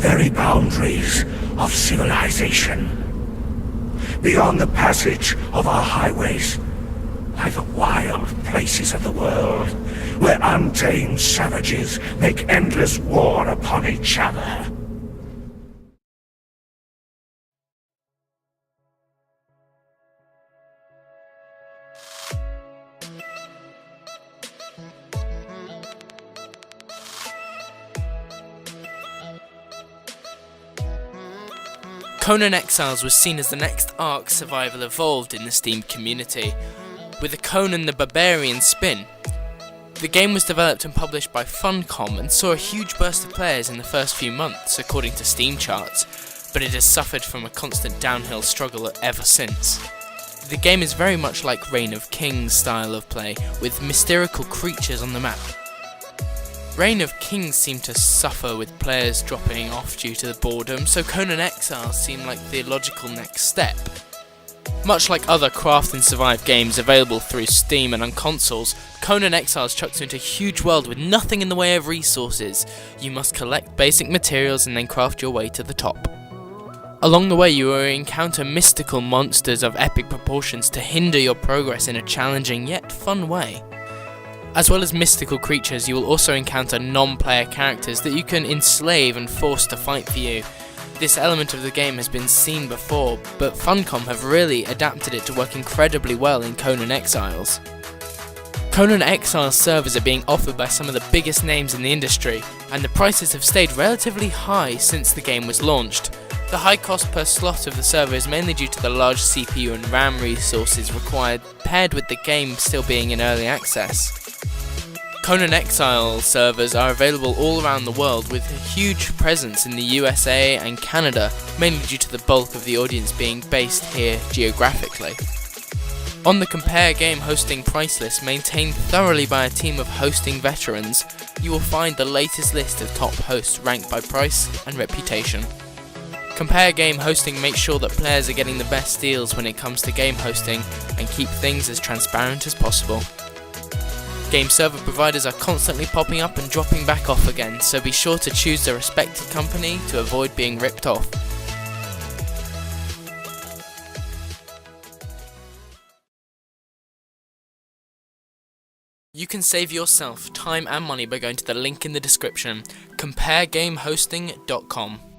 very boundaries of civilization. Beyond the passage of our highways lie the wild places of the world, where untamed savages make endless war upon each other. Conan Exiles was seen as the next Ark survival evolved in the Steam community, with a Conan the Barbarian spin. The game was developed and published by Funcom and saw a huge burst of players in the first few months, according to Steam charts, but it has suffered from a constant downhill struggle ever since. The game is very much like Reign of Kings style of play, with mystical creatures on the map. Reign of Kings seemed to suffer with players dropping off due to the boredom, so Conan Exiles seemed like the logical next step. Much like other craft and survive games available through Steam and on consoles, Conan Exiles chucks you into a huge world with nothing in the way of resources. You must collect basic materials and then craft your way to the top. Along the way you will encounter mystical monsters of epic proportions to hinder your progress in a challenging yet fun way. As well as mystical creatures, you will also encounter non-player characters that you can enslave and force to fight for you. This element of the game has been seen before, but Funcom have really adapted it to work incredibly well in Conan Exiles. Conan Exiles servers are being offered by some of the biggest names in the industry, and the prices have stayed relatively high since the game was launched. The high cost per slot of the server is mainly due to the large CPU and RAM resources required, paired with the game still being in early access. Conan Exiles servers are available all around the world, with a huge presence in the USA and Canada, mainly due to the bulk of the audience being based here geographically. On the CompareGameHosting price list, maintained thoroughly by a team of hosting veterans, you will find the latest list of top hosts ranked by price and reputation. CompareGameHosting makes sure that players are getting the best deals when it comes to game hosting and keep things as transparent as possible. Game server providers are constantly popping up and dropping back off again, so be sure to choose a respected company to avoid being ripped off. You can save yourself time and money by going to the link in the description, comparegamehosting.com.